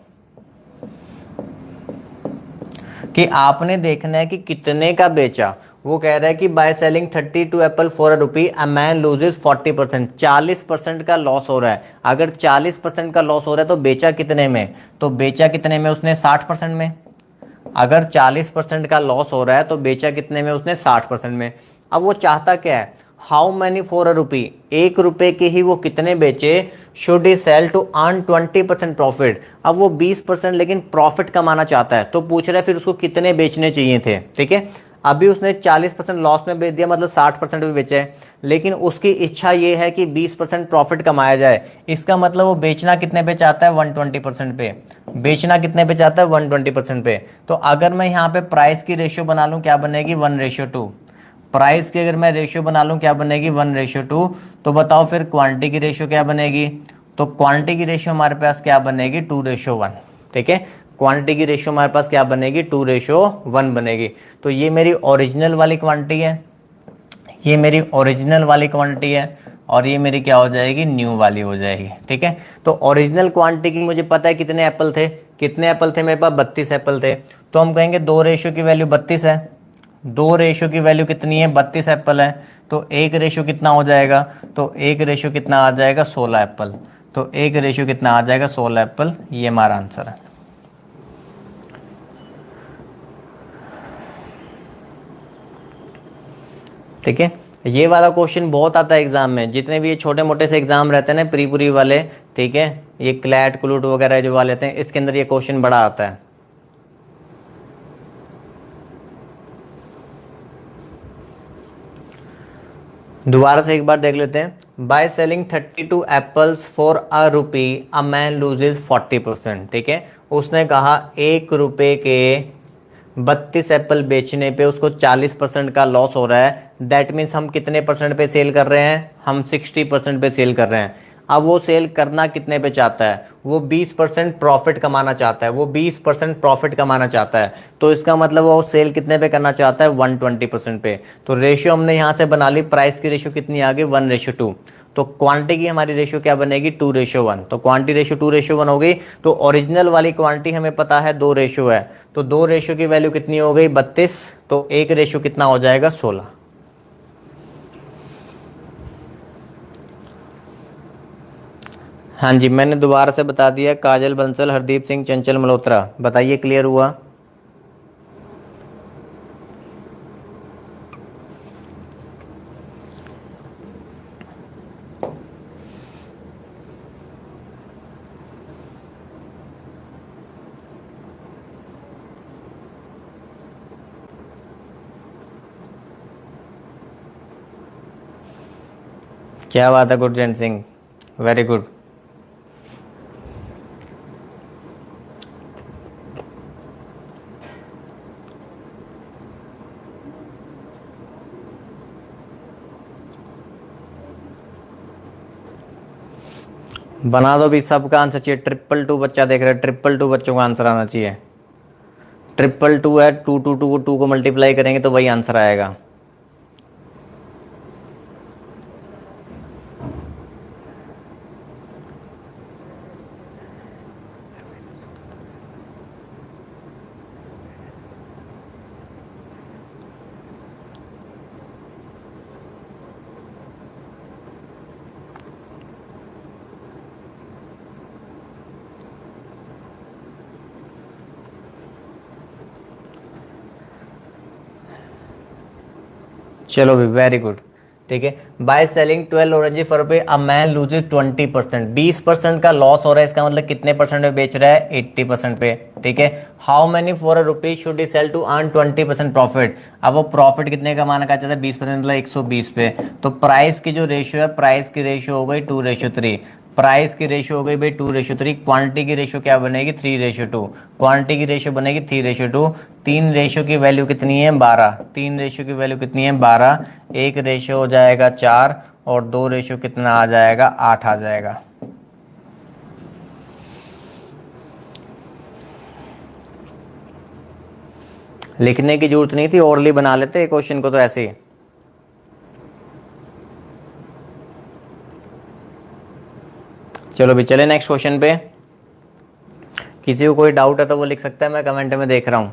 कि आपने देखना है कि कितने का बेचा। वो कह रहा है कि by selling 32 Apple for ₹1 a man loses 40%, 40% का लॉस हो रहा है। अगर 40% का लॉस हो रहा है तो बेचा कितने में, तो बेचा कितने में उसने 60% में। अगर 40% का लॉस हो रहा है तो बेचा कितने में उसने 60% में। अब वो चाहता क्या है, हाउ मैनी फॉर ₹1, ₹1 के ही वो कितने बेचे, should he sell to earn 20% profit. अब वो 20% लेकिन प्रॉफिट कमाना चाहता है, तो पूछ रहा है फिर उसको कितने बेचने चाहिए थे। ठीक है, अभी उसने 40% लॉस में बेच दिया, मतलब 60% भी बेचे, लेकिन उसकी इच्छा ये है कि 20% प्रॉफिट कमाया जाए। इसका मतलब वो बेचना कितने पे चाहता है, 120% पे। बेचना कितने पे चाहता है, 120% पे। तो अगर मैं यहाँ पे प्राइस की रेशियो बना लूँ, क्या बनेगी, 1:2। प्राइस की अगर मैं रेशियो बना लूँ क्या बनेगी, 1:2। तो बताओ फिर क्वांटिटी की रेशियो क्या बनेगी, तो क्वांटिटी की रेशियो हमारे पास क्या बनेगी, 2:1। ठीक है, क्वांटिटी की रेशियो हमारे पास क्या बनेगी, 2:1 बनेगी। तो ये मेरी ओरिजिनल वाली क्वांटिटी है, ये मेरी ओरिजिनल वाली क्वांटिटी है, और ये मेरी क्या हो जाएगी, न्यू वाली हो जाएगी। ठीक है, तो ओरिजिनल क्वांटिटी की मुझे पता है कितने एप्पल थे, कितने एप्पल थे मेरे पास, 32 एप्पल थे। तो हम कहेंगे 2 रेशियो की वैल्यू 32 है, 2 रेशियो की वैल्यू कितनी है, 32 एप्पल है। तो 1 रेशियो कितना हो जाएगा, तो 1 रेशियो कितना आ जाएगा, 16 एप्पल। तो 1 रेशियो कितना आ जाएगा, 16 एप्पल। ये हमारा आंसर है। ठीक है, ये वाला क्वेश्चन बहुत आता है एग्जाम में, जितने भी ये छोटे मोटे से एग्जाम रहते हैं ना, प्री पूरी वाले। ठीक है, ये क्लैट क्लूट वगैरह जो वाले रहते हैं, इसके अंदर ये क्वेश्चन बड़ा आता है। दोबारा से एक बार देख लेते हैं। By selling 32 apples for ₹1 a man loses 40%। ठीक है, उसने कहा ₹1 के 32 एप्पल बेचने पे उसको 40% का लॉस हो रहा है। दैट मीन्स हम कितने परसेंट पे सेल कर रहे हैं, हम 60% पे सेल कर रहे हैं। अब वो सेल करना कितने पे चाहता है, वो 20% प्रॉफिट कमाना चाहता है, वो 20% प्रॉफिट कमाना चाहता है। तो इसका मतलब वो सेल कितने पे करना चाहता है, 120% पे। तो रेशियो हमने यहाँ से बना ली, प्राइस की रेशियो कितनी आ गई, 1:2। तो क्वांटिटी की हमारी रेशियो क्या बनेगी, 2:1। तो क्वांटिटी रेशियो 2:1 हो गई। तो ओरिजिनल वाली क्वांटिटी हमें पता है 2 रेशियो है, तो 2 रेशियो की वैल्यू कितनी हो गई, 32। तो 1 रेशियो कितना हो जाएगा, 16। हाँ जी, मैंने दोबारा से बता दिया, काजल बंसल, हरदीप सिंह, चंचल मल्होत्रा। बताइए क्लियर हुआ। क्या बात है गुरजंट सिंह, वेरी गुड। बना दो भी, सबका आंसर चाहिए। 222 बच्चा देख रहे हैं, 222 बच्चों का आंसर आना चाहिए। 222 है, 2 को मल्टीप्लाई करेंगे तो वही आंसर आएगा। चलो भी, वेरी गुड। ठीक है, by selling 12 orange for ₹1 a man loses 20%, 20% का लॉस हो रहा है। इसका मतलब कितने परसेंट में बेच रहा है, 80% पे। ठीक है, how many for ₹1 should he sell to earn 20% profit. अब वो प्रॉफिट कितने कमाना का चाहता है, 20%, मतलब 120 पे। तो प्राइस की जो रेशियो है, प्राइस की रेशियो हो गई 2:3। प्राइस की रेशियो हो गई भाई 2:3, क्वांटिटी की रेशियो क्या बनेगी 3:2, क्वांटिटी की रेशियो बनेगी 3:2, 3 रेशियो की वैल्यू कितनी है 12, 3 रेशियो की वैल्यू कितनी है 12, 1 रेशियो हो जाएगा 4 और 2 रेशियो कितना आ जाएगा 8 आ जाएगा। लिखने की जरूरत नहीं थी, ओरली बना लेते क्वेश्चन को तो ऐसे ही। चलो भी चले नेक्स्ट क्वेश्चन पे। किसी को कोई डाउट है तो वो लिख सकता है, मैं कमेंट में देख रहा हूं।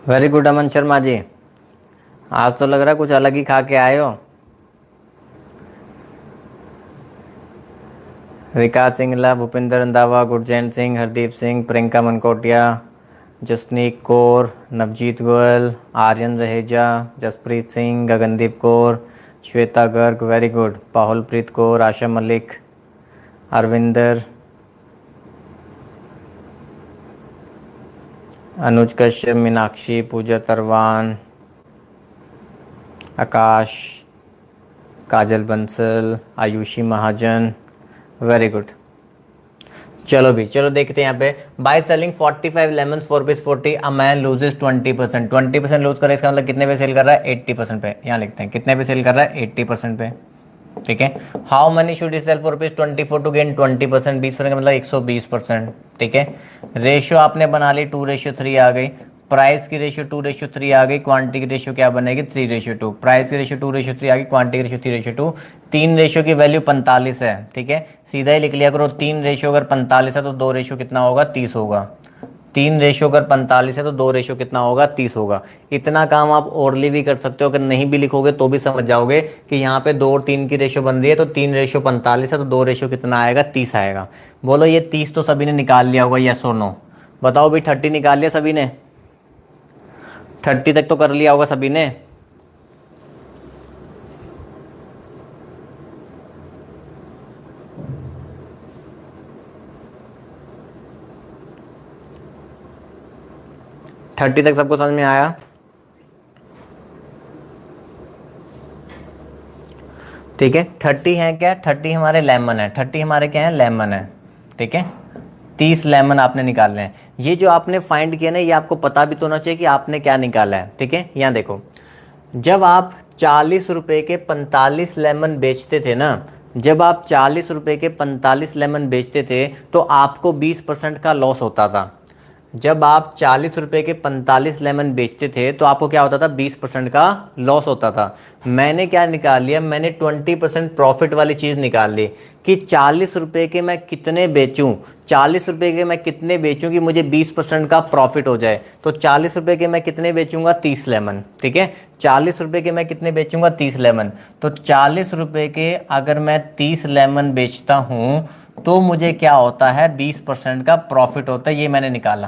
वेरी गुड अमन शर्मा जी, आज तो लग रहा है कुछ अलग ही खा के आए हो। Vikas Singla, Bhupinder Randhawa, Gurjain Singh, Hardeep Singh, Priyanka Mankotia, Jasneek Kaur, Navjeet Goyal, Aryan Raheja, Jaspreet Singh, Gagandeep Kaur, Shweta Garg, very good, Pahulpreet Kaur, Asha Malik, Arvinder, Anuj Kashyap, Meenakshi, Pooja Tarwan, Aakash, Kajal Bansal, Ayushi Mahajan, very good. चलो भी चलो देखते हैं यहाँ पे, by selling 45 lemon for rupees 40 a man loses 20%, 20% lose कर रहा है, इसका मतलब कितने पे सेल कर रहा है 80% पे। यहाँ लिखते हैं कितने पे सेल कर रहा है 80% पे, ठीक है। How many should sell for rupees 24 to gain 20%, 20% का मतलब 120%, ठीक है। रेशियो आपने बना ली 2:3 आ गई, प्राइस की रेशियो 2:3 आ गई, क्वांटिटी की रेशियो क्या बनेगी 3:2, प्राइस की रेशियो 2:3 आ गई, क्वांटिटी की रेशियो 3:2, 3 रेशियो की वैल्यू 45 है, ठीक है। सीधा ही लिख लिया करो, 3 रेशियो अगर 45 है तो 2 रेशियो कितना होगा 30 होगा, 3 रेशियो अगर 45 है तो 2 रेशियो कितना होगा 30 होगा। इतना काम आप ओरली भी कर सकते हो, अगर नहीं भी लिखोगे तो भी समझ जाओगे कि यहाँ पे 2 और 3 की रेशियो बन रही है, तो 3 रेशियो 45 है तो 2 रेशियो कितना आएगा 30 आएगा। बोलो ये 30 तो सभी ने निकाल लिया होगा, यस और नो बताओ भाई। 30 निकाल लिया सभी ने, 30 तक तो कर लिया होगा सभी ने। थर्टी तक सबको समझ में आया, ठीक है। 30 है क्या, 30 हमारे लेमन है, 30 हमारे क्या है लेमन है, ठीक है। 30 लेमन आपने निकालने हैं। ये जो आपने फाइंड किया ना, ये आपको पता भी तो होना चाहिए कि आपने क्या निकाला है, ठीक है। यहाँ देखो, जब आप 40 रुपए के 45 लेमन बेचते थे ना, जब आप 40 रुपए के 45 लेमन बेचते थे तो आपको 20% का लॉस होता था। जब आप 40 रुपए के 45 लेमन बेचते थे तो आपको क्या होता था 20% का लॉस होता था। मैंने क्या निकाल लिया, मैंने 20% प्रॉफिट वाली चीज निकाल ली कि 40 रुपए के मैं कितने बेचूं, 40 रुपए के मैं कितने बेचूं कि मुझे 20% का प्रॉफिट हो जाए। तो 40 रुपए के मैं कितने बेचूंगा 30 लेमन, ठीक है। 40 रुपए के मैं कितने बेचूंगा 30 लेमन, तो 40 रुपए के अगर मैं 30 लेमन बेचता हूं तो मुझे क्या होता है 20% का प्रॉफिट होता है। ये मैंने निकाला।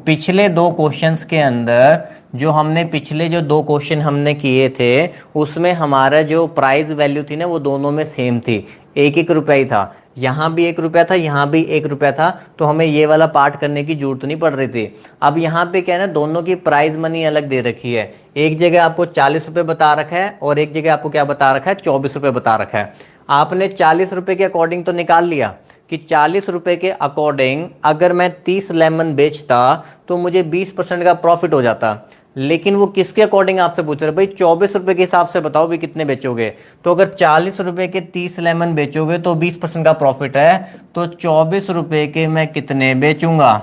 पिछले 2 क्वेश्चंस के अंदर जो हमने पिछले जो 2 क्वेश्चन हमने किए थे उसमें हमारा जो प्राइस वैल्यू थी ना वो दोनों में सेम थी, 1-1 रुपया ही था। यहाँ भी 1 रुपया था, यहाँ भी 1 रुपया था, तो हमें ये वाला पार्ट करने की जरूरत नहीं पड़ रही थी। अब यहाँ पे क्या है ना, दोनों की प्राइस मनी अलग दे रखी है। एक जगह आपको 40 रुपये बता रखा है और एक जगह आपको क्या बता रखा है 24 रुपये बता रखा है। आपने 40 रुपये के अकॉर्डिंग तो निकाल लिया कि 40 रुपये के अकॉर्डिंग अगर मैं 30 लेमन बेचता तो मुझे 20% का प्रॉफिट हो जाता। लेकिन वो किसके अकॉर्डिंग आपसे पूछ रहे हैं, भाई 24 रुपए के हिसाब से बताओ भी कितने बेचोगे। तो अगर 40 रुपए के 30 लेमन बेचोगे तो 20% का प्रॉफिट है, तो 24 रुपए के मैं कितने बेचूंगा,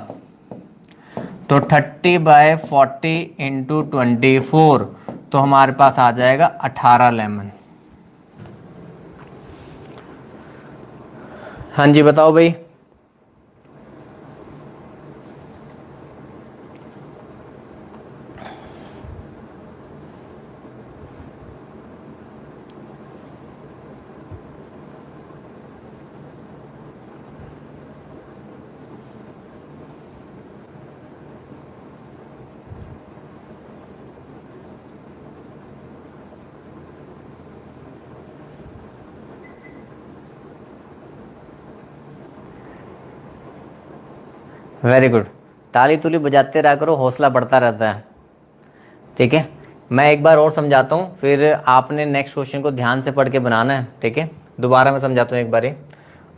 तो 30/40 × 24, तो हमारे पास आ जाएगा 18 लेमन। हाँ जी बताओ भाई। वेरी गुड, ताली तुली बजाते रहा करो, हौसला बढ़ता रहता है। ठीक है, मैं एक बार और समझाता हूँ, फिर आपने नेक्स्ट क्वेश्चन को ध्यान से पढ़ के बनाना है। ठीक है, दोबारा मैं समझाता हूँ एक बारी।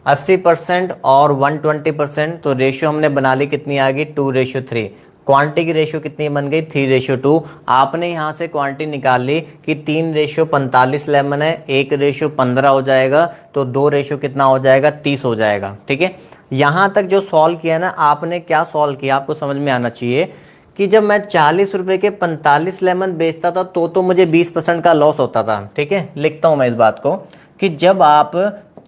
80% और 120%, तो रेशियो हमने बना ली, कितनी आ गई 2:3। क्वांटिटी की रेशियो कितनी बन गई 3:2। आपने यहाँ से क्वांटिटी निकाल ली कि 3:45 लेमन है, 1:15 हो जाएगा, तो 2 कितना हो जाएगा 30 हो जाएगा। ठीक है, यहाँ तक जो सॉल्व किया ना आपने, क्या सॉल्व किया आपको समझ में आना चाहिए कि जब मैं 40 रुपए के 45 लेमन बेचता था तो मुझे 20% का लॉस होता था। ठीक है, लिखता हूं मैं इस बात को कि जब आप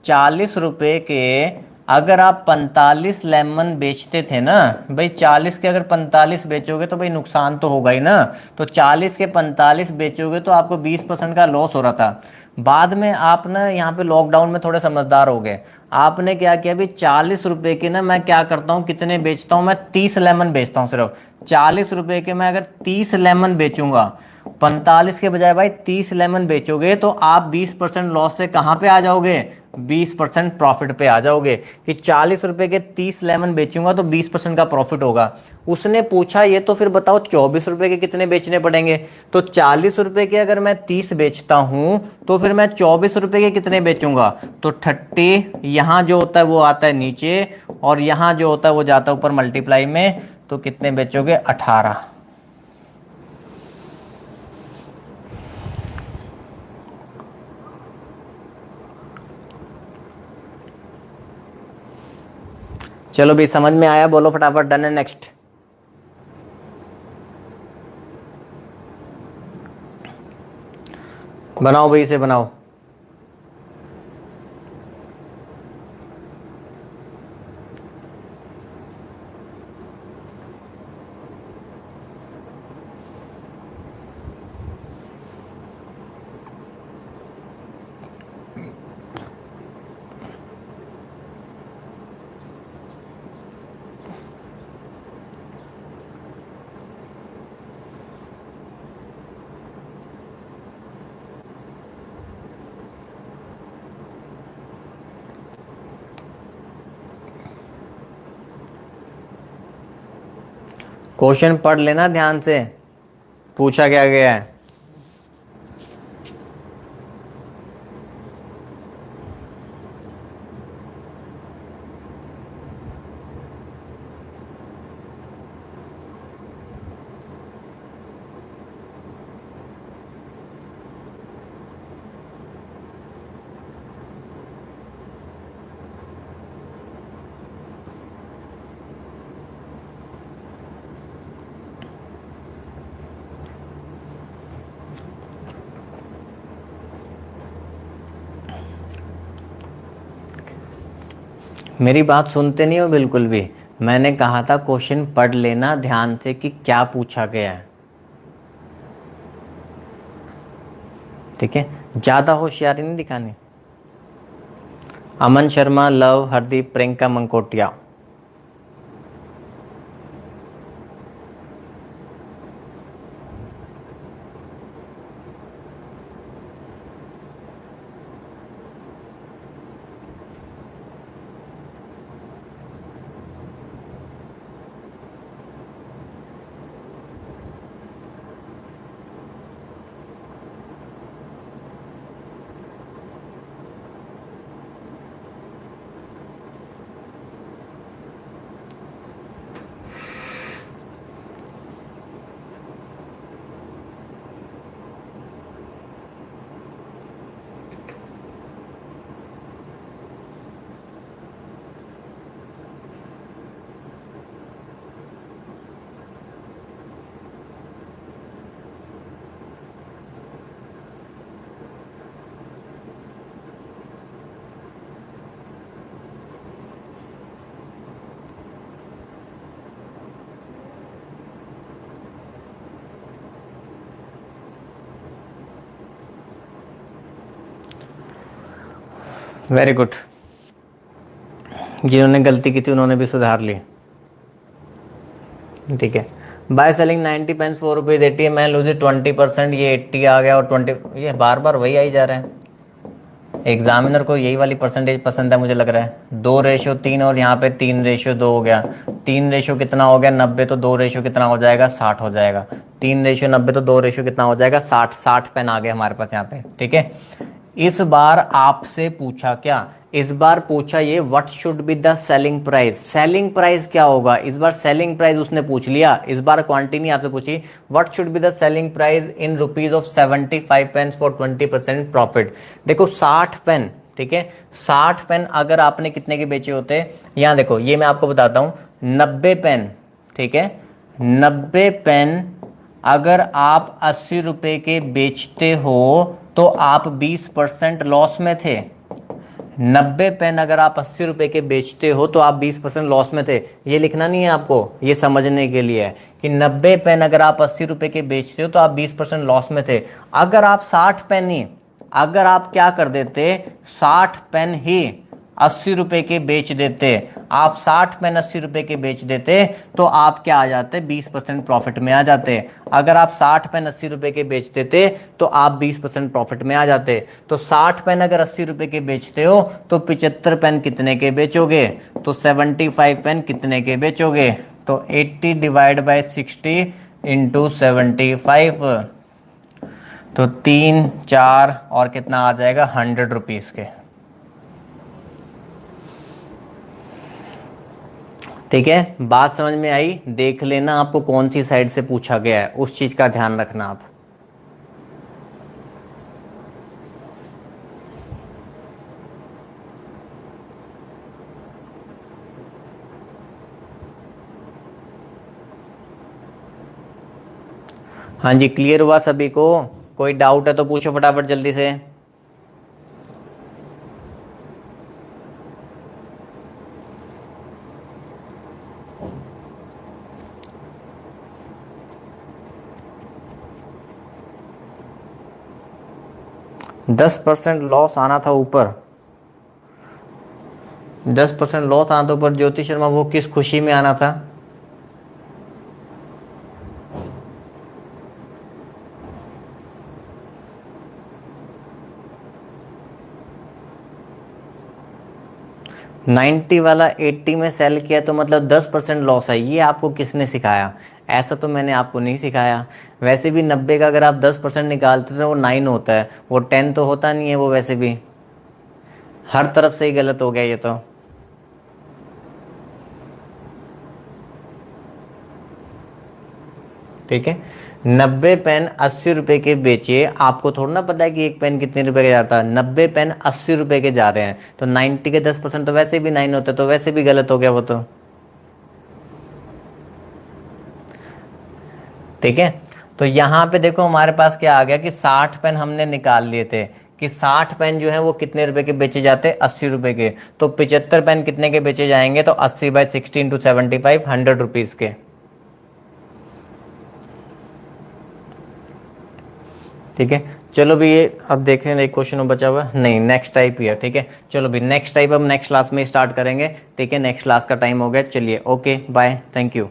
40 रुपए के अगर आप 45 लेमन बेचते थे ना, भाई 40 के अगर 45 बेचोगे तो भाई नुकसान तो होगा ही ना, तो 40 के 45 बेचोगे तो आपको 20% का लॉस हो रहा था। बाद में आप ना यहाँ पे लॉकडाउन में थोड़े समझदार हो गए, आपने क्या किया, भाई 40 रुपए के ना मैं क्या करता हूँ, कितने बेचता हूँ मैं 30 लेमन बेचता हूँ सिर्फ। 40 रुपए के मैं अगर 30 लेमन बेचूंगा, 45 के बजाय भाई 30 लेमन बेचोगे, तो आप 20% लॉस से कहां पे आ जाओगे, 20% प्रॉफिट पे आ जाओगे। कि 40 रुपए के 30 लेमन बेचूंगा तो 20% का प्रॉफिट होगा। उसने पूछा ये तो फिर बताओ 24 रुपए के कितने बेचने पड़ेंगे, तो 40 रुपए के अगर मैं 30 बेचता हूं तो फिर मैं 24 रुपए के कितने बेचूंगा, तो 30, यहां जो होता है वो आता है नीचे, और यहां जो होता है वो जाता है ऊपर मल्टीप्लाई में, तो कितने बेचोगे 18। चलो भी समझ में आया, बोलो फटाफट, डन है। नेक्स्ट बनाओ भाई, इसे बनाओ। क्वेश्चन पढ़ लेना ध्यान से, पूछा क्या गया है। मेरी बात सुनते नहीं हो बिल्कुल भी। मैंने कहा था क्वेश्चन पढ़ लेना ध्यान से कि क्या पूछा गया है। ठीक है, ज्यादा होशियारी नहीं दिखानी। अमन शर्मा, लव, हरदीप, प्रियंका मंकोटिया। वेरी गुड, जिन्होंने गलती की थी उन्होंने भी सुधार ली। ठीक है, बाय सेलिंग 90 पेंस 4 रुपीज 80 मैं लूज 20%, ये 80 आ गया और 20, ये बार बार वही आई जा रहा है। एग्जामिनर को यही वाली परसेंटेज पसंद है मुझे लग रहा है। 2:3 और यहाँ पे 3:2 हो गया। 3 कितना हो गया 90, तो 2 कितना हो जाएगा 60 हो जाएगा। 3:90 तो 2 कितना हो जाएगा 60। 60 पेन आ गए हमारे पास यहाँ पे। ठीक है, इस बार आपसे पूछा क्या, इस बार पूछा ये what should be the selling price. Selling price क्या होगा, इस बार सेलिंग प्राइस उसने पूछ लिया। इस बार क्वांटिटी नहीं आपसे पूछी, what should be the selling price in rupees of 75 pen for 20% profit. देखो 60 पेन, ठीक है, 60 पेन अगर आपने कितने के बेचे होते, यहां देखो ये मैं आपको बताता हूं, 90 पेन, ठीक है, 90 पेन अगर आप 80 रुपए के बेचते हो तो आप 20% लॉस में थे। 90 पेन अगर आप 80 रुपए के बेचते हो तो आप 20% लॉस में थे। ये लिखना नहीं है आपको, ये समझने के लिए है कि 90 पेन अगर आप 80 रुपए के बेचते हो तो आप 20% लॉस में थे। अगर आप 60 पेन ही, अगर आप क्या कर देते, 60 पेन ही 80 रुपए के बेच देते, आप 60 पेन 80 रुपए के बेच देते तो आप क्या आ जाते, 20% प्रॉफिट में आ जाते। अगर आप 60 पेन 80 रुपए के बेच देते तो आप 20% प्रॉफिट में आ जाते। तो 60 पेन अगर 80 रुपए के बेचते हो तो 75 पेन कितने के बेचोगे, तो 75 पेन कितने के बेचोगे, तो 80 डिवाइड बाय 60 इंटू 75, तो 3 4 और कितना आ जाएगा 100 रुपीज के। ठीक है, बात समझ में आई। देख लेना आपको कौन सी साइड से पूछा गया है, उस चीज का ध्यान रखना आप। हाँ जी, क्लियर हुआ सभी को? कोई डाउट है तो पूछो फटाफट जल्दी से। %10 लॉस आना था ऊपर, 10% लॉस आना था ऊपर। ज्योति शर्मा वो किस खुशी में आना था? $90 वाला 80 में सेल किया तो मतलब 10% लॉस है। ये आपको किसने सिखाया? ऐसा तो मैंने आपको नहीं सिखाया। वैसे भी 90 का अगर आप 10% निकालते तो वो 9 होता है, वो 10 तो होता नहीं है वो। वैसे भी हर तरफ से ही गलत हो गया ये तो। ठीक है, 90 पेन 80 रुपए के बेचे, आपको थोड़ा ना पता है कि एक पेन कितने रुपए का जाता है। 90 पेन 80 रुपए के जा रहे हैं तो 90 के 10% तो वैसे भी 9 होते, तो वैसे भी गलत हो गया वो तो। ठीक है, तो यहां पे देखो हमारे पास क्या आ गया कि 60 पेन हमने निकाल लिए थे कि 60 पेन जो है वो कितने रुपए के बेचे जाते, 80 रुपए के। तो 75 पेन कितने के बेचे जाएंगे, तो 80 बाय 60 इंटू 75, 100 रुपीज के। ठीक है, चलो भी ये अब देखें एक क्वेश्चन बचा हुआ है, नहीं नेक्स्ट टाइप ही है। ठीक है, चलो भी नेक्स्ट टाइप हम नेक्स्ट क्लास में स्टार्ट करेंगे। ठीक है, नेक्स्ट क्लास का टाइम हो गया। चलिए ओके बाय, थैंक यू।